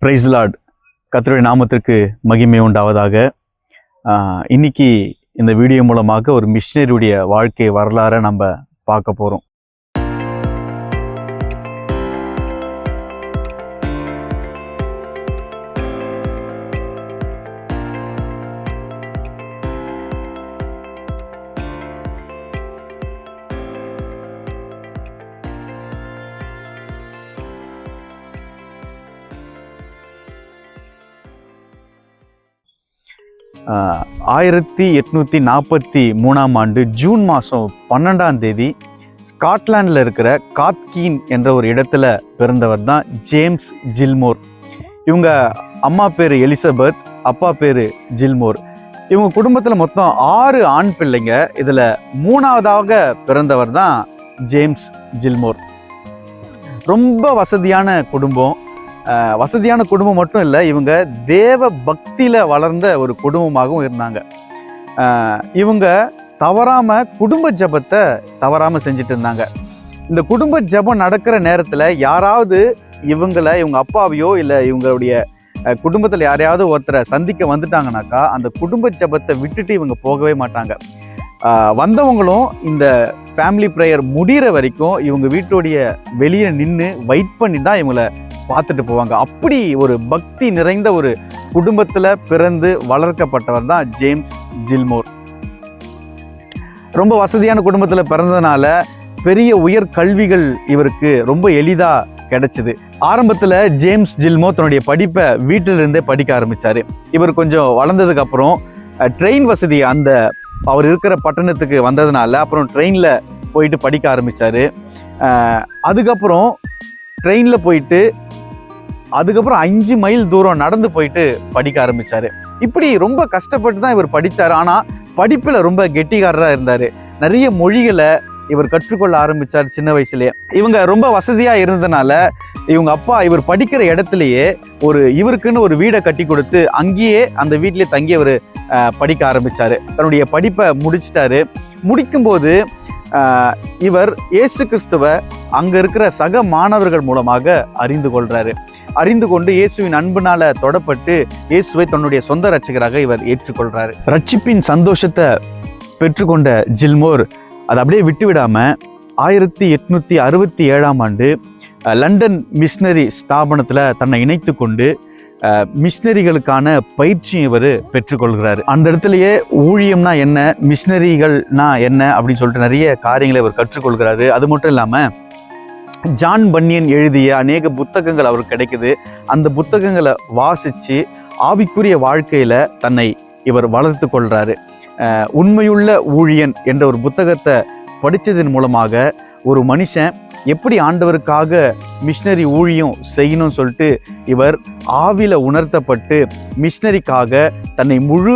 Price Lord. கர்த்தருடைய நாமத்திற்கு மகிமை உண்டாவதாக. இன்னைக்கு இந்த வீடியோ மூலமாக ஒரு மிஷினரியுடைய வாழ்க்கை வரலாறை நம்ம பார்க்க போகிறோம். ஆ 1843 ஆண்டு ஜூன் மாதம் 12 ஸ்காட்லாண்டில் இருக்கிற காத்கீன் என்ற ஒரு இடத்துல பிறந்தவர் தான் ஜேம்ஸ் ஜில்மோர். இவங்க அம்மா பேர் எலிசபெத், அப்பா பேர் ஜில்மோர். இவங்க குடும்பத்தில் மொத்தம் 6 ஆண் பிள்ளைங்க. இதில் 3ஆவதாக பிறந்தவர் தான் ஜேம்ஸ் ஜில்மோர். ரொம்ப வசதியான குடும்பம். வசதியான குடும்பம் மட்டும் இல்லை, இவங்க தேவ பக்தியில் வளர்ந்த ஒரு குடும்பமாகவும் இருந்தாங்க. இவங்க தவறாமல் குடும்ப ஜபத்தை தவறாமல் செஞ்சுட்டு இருந்தாங்க. இந்த குடும்ப ஜபம் நடக்கிற நேரத்தில் யாராவது இவங்க அப்பாவையோ இல்லை இவங்களுடைய குடும்பத்தில் யாரையாவது ஒருத்தரை சந்திக்க வந்துட்டாங்கனாக்கா அந்த குடும்ப ஜபத்தை விட்டுட்டு இவங்க போகவே மாட்டாங்க. வந்தவங்களும் இந்த ஃபேமிலி ப்ரேயர் முடிகிற வரைக்கும் இவங்க வீட்டுடைய வெளியே நின்று வெயிட் பண்ணி தான் இவங்களை பார்த்துட்டு போவாங்க. அப்படி ஒரு பக்தி நிறைந்த ஒரு குடும்பத்தில் பிறந்து வளர்க்கப்பட்டவர் தான் ஜேம்ஸ் ஜில்மோர். ரொம்ப வசதியான குடும்பத்தில் பிறந்ததுனால பெரிய உயர் கல்விகள் இவருக்கு ரொம்ப எளிதாக கிடைச்சிது. ஆரம்பத்தில் ஜேம்ஸ் ஜில்மோர் தன்னுடைய படிப்பை வீட்டிலிருந்தே படிக்க ஆரம்பித்தார். இவர் கொஞ்சம் வளர்ந்ததுக்கு அப்புறம் ட்ரெயின் வசதி அவர் இருக்கிற பட்டணத்துக்கு வந்ததுனால அப்புறம் ட்ரெயினில் போயிட்டு படிக்க ஆரம்பித்தார். அதுக்கப்புறம் ட்ரெயினில் போயிட்டு அதுக்கப்புறம் 5 மைல் தூரம் நடந்து போயிட்டு படிக்க ஆரம்பித்தார். இப்படி ரொம்ப கஷ்டப்பட்டு தான் இவர் படித்தார். ஆனால் படிப்பில் ரொம்ப கெட்டிக்காரராக இருந்தார். நிறைய மொழிகளை இவர் கற்றுக்கொள்ள ஆரம்பித்தார் சின்ன வயசுலேயே. இவங்க ரொம்ப வசதியாக இருந்ததுனால இவங்க அப்பா இவர் படிக்கிற இடத்துலையே இவருக்குன்னு ஒரு வீடை கட்டி கொடுத்து அங்கேயே அந்த வீட்டிலே தங்கி அவர் படிக்க ஆரம்பித்தார். தன்னுடைய படிப்பை முடிச்சிட்டாரு. முடிக்கும்போது இவர் இயேசு கிறிஸ்துவை அங்கே இருக்கிற சக மாணவர்கள் மூலமாக அறிந்து கொண்டு இயேசுவின் அன்பினால தொடப்பட்டு இயேசுவை தன்னுடைய சொந்த இரட்சகராக இவர் ஏற்றுக்கொள்கிறாரு. ரட்சிப்பின் சந்தோஷத்தை பெற்றுக்கொண்ட ஜில்மோர் அதை அப்படியே விட்டுவிடாமல் 1867 ஆண்டு லண்டன் மிஷினரி ஸ்தாபனத்தில் தன்னை இணைத்து கொண்டு மிஷினரிகளுக்கான பயிற்சியும் இவர் பெற்றுக்கொள்கிறாரு. அந்த இடத்துலையே ஊழியம்னா என்ன, மிஷினரிகள்னா என்ன அப்படின்னு சொல்லிட்டு நிறைய காரியங்களை இவர் கற்றுக்கொள்கிறாரு. அது மட்டும் இல்லாமல் ஜான் பன்னியன் எழுதிய அநேக புத்தகங்கள் அவருக்கு கிடைக்குது. அந்த புத்தகங்களை வாசித்து ஆவிக்குரிய வாழ்க்கையில் தன்னை இவர் வளர்த்து கொள்கிறாரு. உண்மையுள்ள ஊழியன் என்ற ஒரு புத்தகத்தை படித்ததன் மூலமாக ஒரு மனுஷன் எப்படி ஆண்டவருக்காக மிஷினரி ஊழியம் செய்யணும்னு சொல்லிட்டு இவர் ஆவில உணர்த்தப்பட்டு மிஷினரிக்காக தன்னை முழு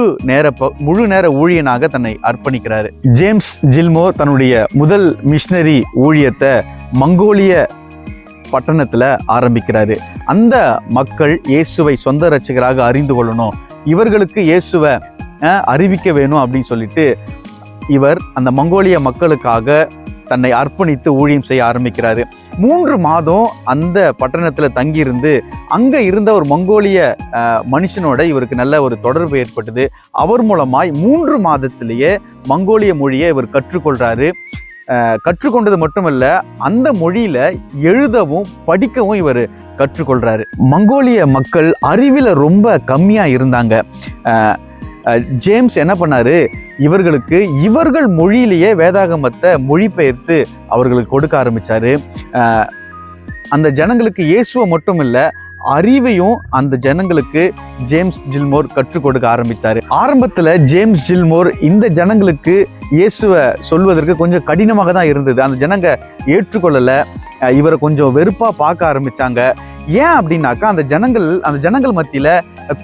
நேர ஊழியனாக தன்னை அர்ப்பணிக்கிறாரு. ஜேம்ஸ் ஜில்மோர் தன்னுடைய முதல் மிஷினரி ஊழியத்தை மங்கோலிய பட்டணத்தில் ஆரம்பிக்கிறாரு. அந்த மக்கள் இயேசுவை சொந்த இரட்சகராக அறிந்து கொள்ளணும், இவர்களுக்கு இயேசுவை அறிவிக்க வேணும் அப்படின்னு சொல்லிட்டு இவர் அந்த மங்கோலிய மக்களுக்காக தன்னை அர்ப்பணித்து ஊழியம் செய்ய ஆரம்பிக்கிறாரு. 3 மாதம் அந்த பட்டணத்தில் தங்கியிருந்து அங்கே இருந்த ஒரு மங்கோலிய மனுஷனோட இவருக்கு நல்ல ஒரு தொடர்பு ஏற்பட்டது. அவர் மூலமாய் 3 மாதத்திலேயே மங்கோலிய மொழியை இவர் கற்றுக்கொள்கிறாரு. கற்றுக்கொண்டது மட்டுமல்ல, அந்த மொழியில எழுதவும் படிக்கவும் இவர் கற்றுக்கொள்கிறாரு. மங்கோலிய மக்கள் அறிவில் ரொம்ப கம்மியாக இருந்தாங்க. ஜேம்ஸ் என்ன பண்ணாரு, இவர்கள் மொழியிலேயே வேதாகமத்தை மொழிபெயர்த்து அவர்களுக்கு கொடுக்க ஆரம்பித்தார். அந்த ஜனங்களுக்கு இயேசுவை மட்டும் இல்லை, அறிவையும் அந்த ஜனங்களுக்கு ஜேம்ஸ் ஜில்மோர் கற்றுக் கொடுக்க ஆரம்பித்தார். ஆரம்பத்தில் ஜேம்ஸ் ஜில்மோர் இந்த ஜனங்களுக்கு இயேசுவை சொல்வதற்கு கொஞ்சம் கடினமாக தான் இருந்தது. அந்த ஜனங்க ஏற்றுக்கொள்ளலை, இவரை கொஞ்சம் வெறுப்பாக பார்க்க ஆரம்பித்தாங்க. ஏன் அப்படின்னாக்கா அந்த ஜனங்கள் மத்தியில்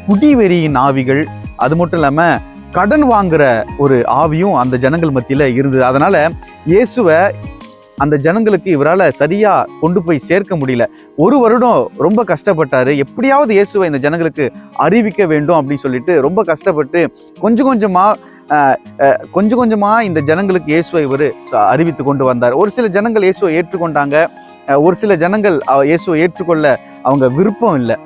குடிவெறியின் ஆவிகள், அது மட்டும் இல்லாமல் கடன் வாங்குற ஒரு ஆவியும் அந்த ஜனங்கள் மத்தியில் இருந்தது. அதனால் இயேசுவை அந்த ஜனங்களுக்கு இவரால் சரியாக கொண்டு போய் சேர்க்க முடியல. 1 வருடம் ரொம்ப கஷ்டப்பட்டார். எப்படியாவது இயேசுவை இந்த ஜனங்களுக்கு அறிவிக்க வேண்டும் அப்படின்னு சொல்லிட்டு ரொம்ப கஷ்டப்பட்டு கொஞ்சம் கொஞ்சமாக இந்த ஜனங்களுக்கு இயேசுவை இவர் அறிவித்து கொண்டு வந்தார். ஒரு சில ஜனங்கள் இயேசுவை ஏற்றுக்கொண்டாங்க, ஒரு சில ஜனங்கள் இயேசுவை ஏற்றுக்கொள்ள அவங்க விருப்பம் இல்லை.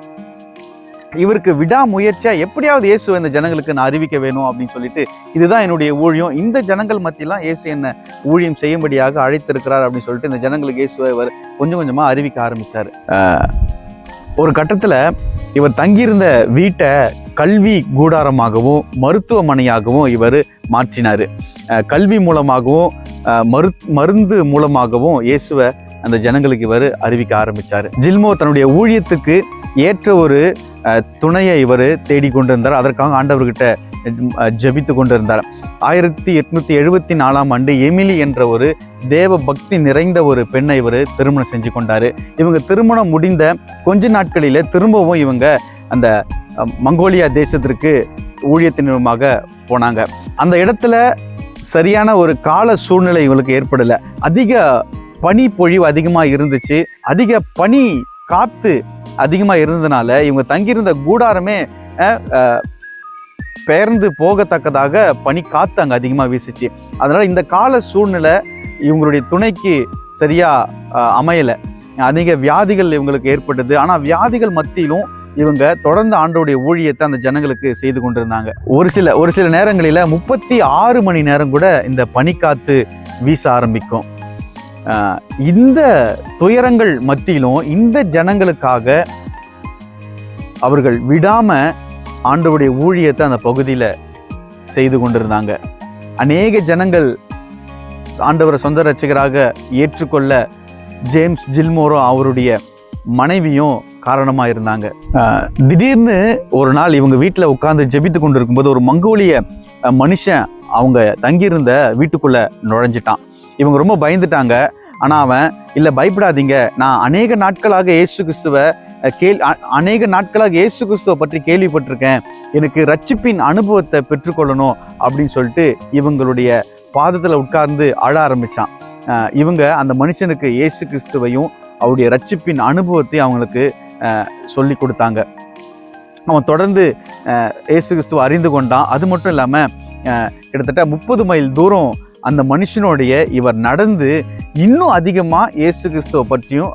இவருக்கு விடாமுயற்சியாக எப்படியாவது இயேசு இந்த ஜனங்களுக்கு நான் அறிவிக்க வேணும் அப்படின்னு சொல்லிட்டு, இதுதான் என்னுடைய ஊழியம், இந்த ஜனங்கள் மத்தியெல்லாம் இயேசு என்ன ஊழியம் செய்யும்படியாக அழைத்திருக்கிறார் அப்படின்னு சொல்லிட்டு இந்த ஜனங்களுக்கு இயேசுவை இவர் கொஞ்சம் கொஞ்சமாக அறிவிக்க ஆரம்பித்தார். ஒரு கட்டத்தில் இவர் தங்கியிருந்த வீட்டை கல்வி கூடாரமாகவும் மருத்துவமனையாகவும் இவர் மாற்றினார். கல்வி மூலமாகவும் மருந்து மூலமாகவும் இயேசுவை அந்த ஜனங்களுக்கு இவர் அறிவிக்க ஆரம்பித்தார். ஜில்மோர் தன்னுடைய ஊழியத்துக்கு ஏற்ற ஒரு துணையை இவர் தேடிக்கொண்டிருந்தார். அதற்காக ஆண்டவர்கிட்ட ஜெபித்து கொண்டிருந்தார். 1874 எமிலி என்ற ஒரு தேவ பக்தி நிறைந்த ஒரு பெண்ணை இவர் திருமணம் செஞ்சு கொண்டார். இவங்க திருமணம் முடிந்த கொஞ்ச நாட்களில் திரும்பவும் இவங்க அந்த மங்கோலியா தேசத்திற்கு ஊழியத்தின் மூலமாக போனாங்க. அந்த இடத்துல சரியான ஒரு கால சூழ்நிலை இவங்களுக்கு ஏற்படலை. அதிக பனி பொழிவு அதிகமாக இருந்துச்சு. அதிக பனி காற்று அதிகமாக இருந்ததுனால இவங்க தங்கியிருந்த கூடாரமே பெயர்ந்து போகத்தக்கதாக பனி காற்று அங்கே அதிகமாக வீசிச்சு. அதனால் இந்த கால சூழ்நிலை இவங்களுடைய துணைக்கு சரியாக அமையலை. அதிக வியாதிகள் இவங்களுக்கு ஏற்பட்டது. ஆனால் வியாதிகள் மத்தியிலும் இவங்க தொடர்ந்து ஆண்டவருடைய ஊழியத்தை அந்த ஜனங்களுக்கு செய்து கொண்டிருந்தாங்க. ஒரு சில நேரங்களில் 36 மணி நேரம் கூட இந்த பனிக்காற்று வீச ஆரம்பிக்கும். இந்த துயரங்கள் மத்தியிலும் இந்த ஜனங்களுக்காக அவர்கள் விடாம ஆண்டவருடைய ஊழியத்தை அந்த பகுதியில் செய்து கொண்டிருந்தாங்க. அநேக ஜனங்கள் ஆண்டவரை சொந்த ரட்சகராக ஏற்றுக்கொள்ள ஜேம்ஸ் ஜில்மோரும் அவருடைய மனைவியும் காரணமாக இருந்தாங்க. திடீர்னு ஒரு நாள் இவங்க வீட்டில் உட்கார்ந்து ஜெபித்து கொண்டு இருக்கும்போது ஒரு மங்கோலிய மனுஷன் அவங்க தங்கியிருந்த வீட்டுக்குள்ளே நுழைஞ்சிட்டான். இவங்க ரொம்ப பயந்துட்டாங்க. ஆனால் அவன், இல்லை பயப்படாதீங்க, நான் அநேக நாட்களாக இயேசு கிறிஸ்துவை பற்றி கேள்விப்பட்டிருக்கேன், எனக்கு ரட்சிப்பின் அனுபவத்தை பெற்றுக்கொள்ளணும் அப்படின்னு சொல்லிட்டு இவங்களுடைய பாதத்தில் உட்கார்ந்து அழ ஆரம்பித்தான். இவங்க அந்த மனுஷனுக்கு இயேசு கிறிஸ்துவையும் அவருடைய ரட்சிப்பின் அனுபவத்தையும் அவங்களுக்கு சொல்லி கொடுத்தாங்க. அவன் தொடர்ந்து இயேசு கிறிஸ்துவை அறிந்து கொண்டான். அது மட்டும் இல்லாமல் கிட்டத்தட்ட 30 மைல் தூரம் அந்த மனுஷனுடைய இவர் நடந்து இன்னும் அதிகமாக இயேசு கிறிஸ்துவை பற்றியும்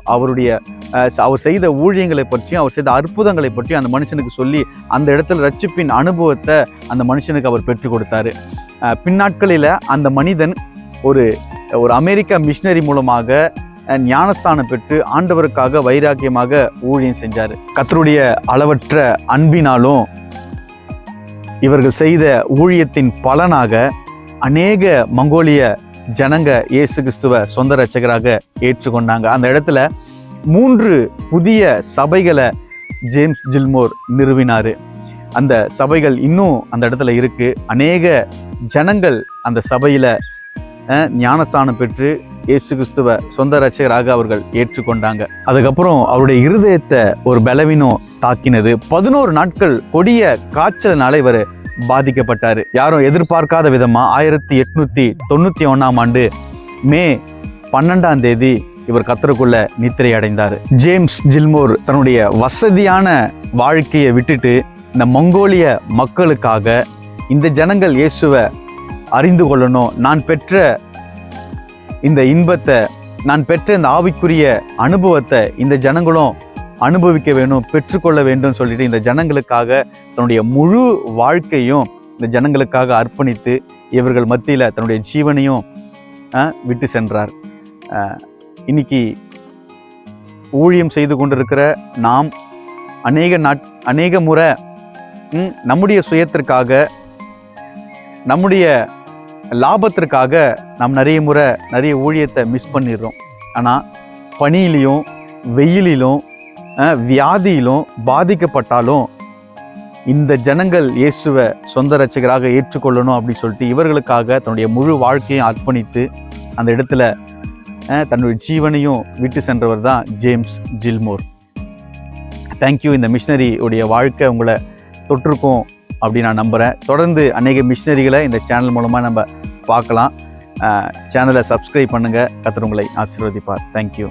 அவர் செய்த ஊழியங்களை பற்றியும் அவர் செய்த அற்புதங்களை பற்றியும் அந்த மனுஷனுக்கு சொல்லி அந்த இடத்துல ரட்சிப்பின் அனுபவத்தை அந்த மனுஷனுக்கு அவர் பெற்றுக் கொடுத்தாரு. பின்னாட்களில் அந்த மனிதன் ஒரு அமெரிக்கா மிஷினரி மூலமாக ஞானஸ்தானம் பெற்று ஆண்டவருக்காக வைராக்கியமாக ஊழியம் செஞ்சார். கர்த்தருடைய அளவற்ற அன்பினாலும் இவர்கள் செய்த ஊழியத்தின் பலனாக அநேக மங்கோலிய ஜனங்க இயேசு கிறிஸ்துவை சொந்த ரட்சகராக ஏற்றுக்கொண்டாங்க. அந்த இடத்துல 3 புதிய சபைகளை ஜேம்ஸ் ஜில்மோர் நிறுவினார். அந்த சபைகள் இன்னும் அந்த இடத்துல இருக்கு. அநேக ஜனங்கள் அந்த சபையில் ஞானஸ்தானம் பெற்று இயேசு கிறிஸ்துவை சொந்த ரட்சகராக அவர்கள் ஏற்றுக்கொண்டாங்க. அதுக்கப்புறம் அவருடைய இருதயத்தை ஒரு பலவீனம் தாக்கினது. 11 நாட்கள் கொடிய காய்ச்சல்னால இவர் பாதிக்கப்பட்டார். யாரும் எதிர்பார்க்காத விதமாக 1891 மே 12 இவர் கர்த்தருக்குள்ள நித்திரை அடைந்தார். ஜேம்ஸ் ஜில்மோர் தன்னுடைய வசதியான வாழ்க்கையை விட்டுட்டு இந்த மங்கோலிய மக்களுக்காக, இந்த ஜனங்கள் இயேசுவை அறிந்து கொள்ளணும், நான் பெற்ற இந்த இன்பத்தை, நான் பெற்ற இந்த ஆவிக்குரிய அனுபவத்தை இந்த ஜனங்களும் அனுபவிக்க வேணும், பெற்றுக்கொள்ள வேண்டும் சொல்லிட்டு இந்த ஜனங்களுக்காக தன்னுடைய முழு வாழ்க்கையும் இந்த ஜனங்களுக்காக அர்ப்பணித்து இவர்கள் மத்தியில் தன்னுடைய ஜீவனையும் விட்டு சென்றார். இன்னைக்கு ஊழியம் செய்து கொண்டிருக்கிற நாம் அநேக முறை நம்முடைய சுயத்திற்காக, நம்முடைய லாபத்திற்காக நாம் நிறைய ஊழியத்தை மிஸ் பண்ணிடுறோம். ஆனால் பனியிலையும் வெயிலிலும் வியாதியிலும் பாதிக்கப்பட்டாலும் இந்த ஜனங்கள் இயேசுவை சொந்த ரட்சகராக ஏற்றுக்கொள்ளணும் அப்படின்னு சொல்லிட்டு இவர்களுக்காக தன்னுடைய முழு வாழ்க்கையும் அர்ப்பணித்து அந்த இடத்துல தன்னுடைய ஜீவனையும் விட்டு சென்றவர் தான் ஜேம்ஸ் ஜில்மோர். தேங்க்யூ. இந்த மிஷினரி உடைய வாழ்க்கை உங்களை தொட்டிருக்கும் அப்படின்னு நான் நம்புகிறேன். தொடர்ந்து அநேக மிஷினரிகளை இந்த சேனல் மூலமாக நம்ம பார்க்கலாம். சேனலை சப்ஸ்கிரைப் பண்ணுங்கள். கர்த்தர் உங்களை ஆசீர்வதிப்பார். தேங்க்யூ.